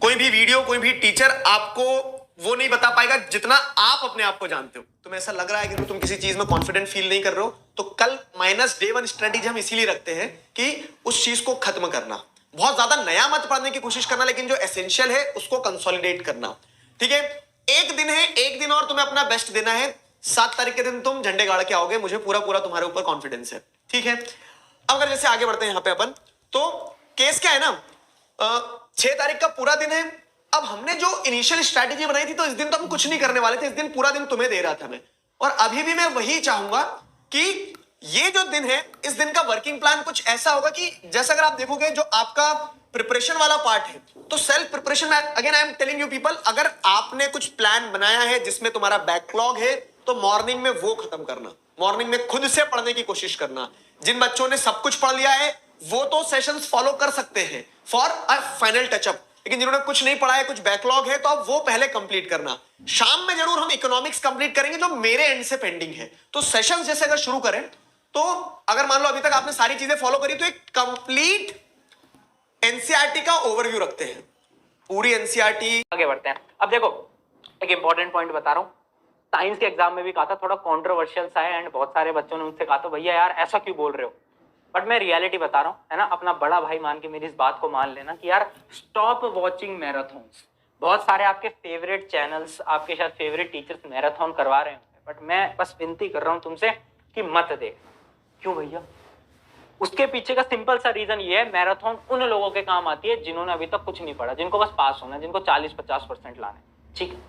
कोई भी वीडियो, कोई भी टीचर आपको वो नहीं बता पाएगा जितना आप अपने आप को जानते हो। तुम्हें ऐसा लग रहा है कि तुम किसी चीज में कॉन्फिडेंट फील नहीं कर रहे हो, तो कल -डे 1 स्ट्रेटेजी हम इसीलिए रखते हैं कि उस चीज को खत्म करना। बहुत ज्यादा नया मत पढ़ने की कोशिश करना, लेकिन जो एसेंशियल है उसको कंसोलिडेट करना। ठीक है, एक दिन है, एक दिन और तुम्हें अपना बेस्ट देना है। 7 तारीख के दिन तुम झंडे गाड़ के आओगे, मुझे पूरा पूरा तुम्हारे ऊपर कॉन्फिडेंस है। ठीक है, अब अगर जैसे आगे बढ़ते हैं यहां पे अपन, तो केस क्या है ना, 6 तारीख का पूरा दिन है। अब हमने जो इनिशियल स्ट्रैटेजी बनाई थी, तो इस दिन तो हम कुछ नहीं करने वाले थे, इस दिन पूरा दिन तुम्हें दे रहा था मैं। और अभी भी मैं वही चाहूंगा कि ये जो दिन है, इस दिन का वर्किंग प्लान कुछ ऐसा होगा कि जैसा अगर आप देखोगे जो आपका प्रिपरेशन वाला पार्ट है, तो सेल्फ प्रिपरेशन में again I am telling you people, अगर आपने कुछ प्लान बनाया है जिसमें तुम्हारा बैकलॉग है, तो मॉर्निंग में वो खत्म करना। मॉर्निंग में खुद से पढ़ने की कोशिश करना। जिन बच्चों ने सब कुछ पढ़ लिया है वो तो सेशंस फॉलो कर सकते हैं फॉर अ फाइनल टचअप, लेकिन जिन्होंने कुछ नहीं पढ़ा है, कुछ बैकलॉग है, तो अब वो पहले कंप्लीट करना। शाम में जरूर हम इकोनॉमिक्स कंप्लीट करेंगे जो मेरे एंड से पेंडिंग है। तो सेशंस जैसे अगर शुरू करें, तो अगर मान लो अभी तक आपने सारी चीजें फॉलो करी, तो एक कंप्लीट एनसीईआरटी का ओवरव्यू रखते हैं, पूरी एनसीईआरटी। आगे बढ़ते हैं। अब देखो, एक इंपॉर्टेंट पॉइंट बता रहा हूँ। साइंस के एग्जाम में भी कहा था, थोड़ा कंट्रोवर्शियल सा है, एंड बहुत सारे बच्चों ने मुझसे कहा था भैया यार ऐसा क्यों बोल रहे हो, बट मैं रियलिटी बता रहा हूँ, है ना। अपना बड़ा भाई मान के मेरी इस बात को मान लेना कि यार स्टॉप वॉचिंग मैराथन्स। बहुत सारे आपके फेवरेट चैनल्स, आपके शायद फेवरेट टीचर्स मैराथन करवा रहे होंगे, बट मैं बस विनती कर रहा हूँ तुमसे कि मत देख। क्यों भैया? उसके पीछे का सिंपल सा रीजन ये है, मैराथन उन लोगों के काम आती है जिन्होंने अभी तक कुछ नहीं पढ़ा, जिनको बस पास होना है, जिनको 40-50% लाना है, ठीक है,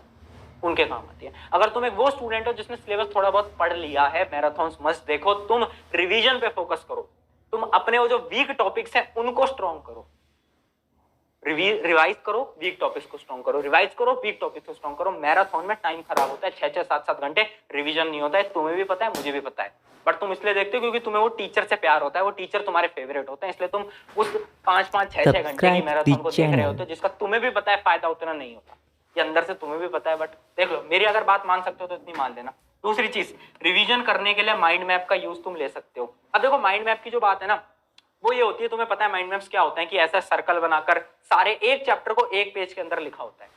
उनके काम आती है। अगर तुम एक वो स्टूडेंट हो जिसने सिलेबस थोड़ा बहुत पढ़ लिया है, मैराथन मस्त देखो। तुम रिवीजन पे फोकस करो, तुम अपने वो जो वीक टॉपिक्स हैं उनको स्ट्रॉन्ग करो, रिवाइज करो, वीक टॉपिक्स को स्ट्रॉन्ग करो, रिवाइज करो, वीक टॉपिक्स को स्ट्रॉन्ग करो। मैराथन में टाइम खराब होता है, 6-6, 7-7 घंटे रिवीजन नहीं होता है, तुम्हें भी पता है, मुझे भी पता है, बट तुम इसलिए देखते हो क्योंकि तुम्हें वो टीचर से प्यार होता है, वो टीचर तुम्हारे फेवरेट होते हैं, इसलिए तुम उस 5-5, 6-6 घंटे की मैराथन को देख रहे होते हो, जिसका तुम्हें भी पता है फायदा उतना नहीं होता, ये अंदर से तुम्हें भी पता है। बट देख लो, मेरी अगर बात मान सकते हो तो इतनी मान लेना। दूसरी चीज, रिवीजन करने के लिए माइंड मैप का यूज तुम ले सकते हो। अब देखो, माइंड मैप की जो बात है ना, वो ये होती है, तुम्हें पता है माइंड मैप्स क्या होते हैं कि ऐसा सर्कल बनाकर सारे एक चैप्टर को एक पेज के अंदर लिखा होता है।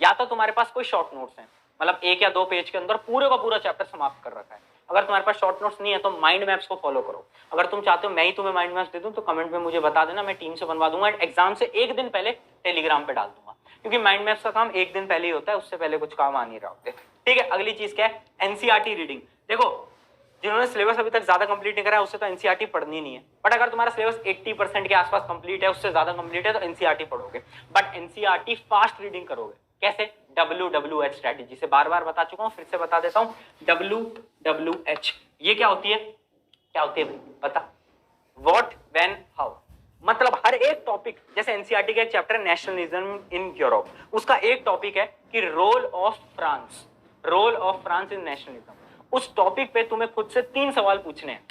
या तो तुम्हारे पास कोई शॉर्ट नोट्स हैं, मतलब 1 या 2 पेज के अंदर पूरे का पूरा चैप्टर समाप्त कर रखा है। अगर तुम्हारे पास शॉर्ट नोट्स नहीं है तो माइंड मैप्स को फॉलो करो। अगर तुम चाहते हो मैं ही तुम्हें माइंड मैप्स दे दूं तो कमेंट में मुझे बता देना, मैं टीम से बनवा दूंगा, एग्जाम से एक दिन पहले टेलीग्राम पे डाल दूंगा, क्योंकि माइंड मैप्स का काम एक दिन पहले ही होता है, उससे पहले कुछ काम आ नहीं रहा होते। ठीक है, अगली चीज क्या है? NCERT reading. देखो, जिन्होंने सिलेबस अभी तक ज्यादा कंप्लीट नहीं करा है उससे तो एनसीईआरटी पढ़नी नहीं है, बट अगर तुम्हारा सिलेबस 80% के आसपास कंप्लीट है, उससे ज्यादा कंप्लीट है, तो एनसीईआरटी पढ़ोगे, बट एनसीईआरटी फास्ट रीडिंग करोगे। कैसे? WWH स्ट्रेटेजी से बार बार बता चुका हूं, फिर से बता देता हूं। WWH ये क्या होती है? क्या होती है भाई बता? What, when, how. मतलब हर एक टॉपिक, जैसे एनसीईआरटी का एक चैप्टर है नेशनलिज्म इन यूरोप, उसका एक टॉपिक है कि role of France, role of France in nationalism. उस टॉपिक पे तुम्हें खुद से 3 सवाल पूछने हैं।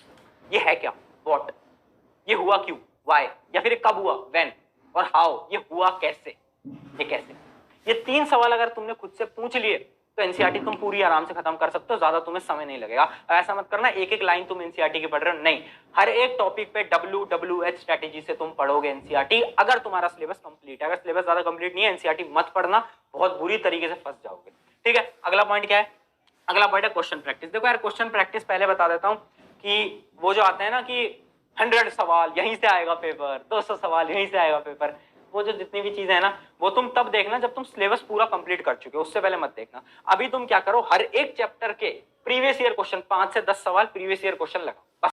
ये है क्या? व्हाट, ये हुआ क्यों, व्हाई, या फिर कब हुआ, व्हेन, और हाउ, ये हुआ कैसे, ये कैसे। ये 3 सवाल अगर तुमने खुद से पूछ लिए तो एनसीईआरटी तुम पूरी आराम से खत्म कर सकते हो, ज्यादा तुम्हें समय नहीं लगेगा। ऐसा मत करना एक एक लाइन तुम एनसीईआरटी की पढ़ रहे हो, नहीं, हर एक टॉपिक पे WWH स्ट्रेटेजी से तुम पढ़ोगे एनसीईआरटी, अगर तुम्हारा सिलेबस कंप्लीट है। अगर सिलेबस ज्यादा कंप्लीट नहीं है, एनसीईआरटी मत पढ़ना, बहुत बुरी तरीके से फंस जाओगे। ठीक है, अगला पॉइंट क्या है? अगला पॉइंट है क्वेश्चन प्रैक्टिस। देखो यार, क्वेश्चन प्रैक्टिस पहले बता देता हूं कि वो जो आते हैं ना कि 100 सवाल यहीं से आएगा पेपर, 200 सवाल यहीं से आएगा पेपर, वो जो जितनी भी चीजें है ना, वो तुम तब देखना जब तुम सिलेबस पूरा कंप्लीट कर चुके हो, उससे पहले मत देखना। अभी तुम क्या करो, हर एक चैप्टर के प्रीवियस ईयर क्वेश्चन, 5 से 10 सवाल प्रीवियस ईयर क्वेश्चन लगाओ।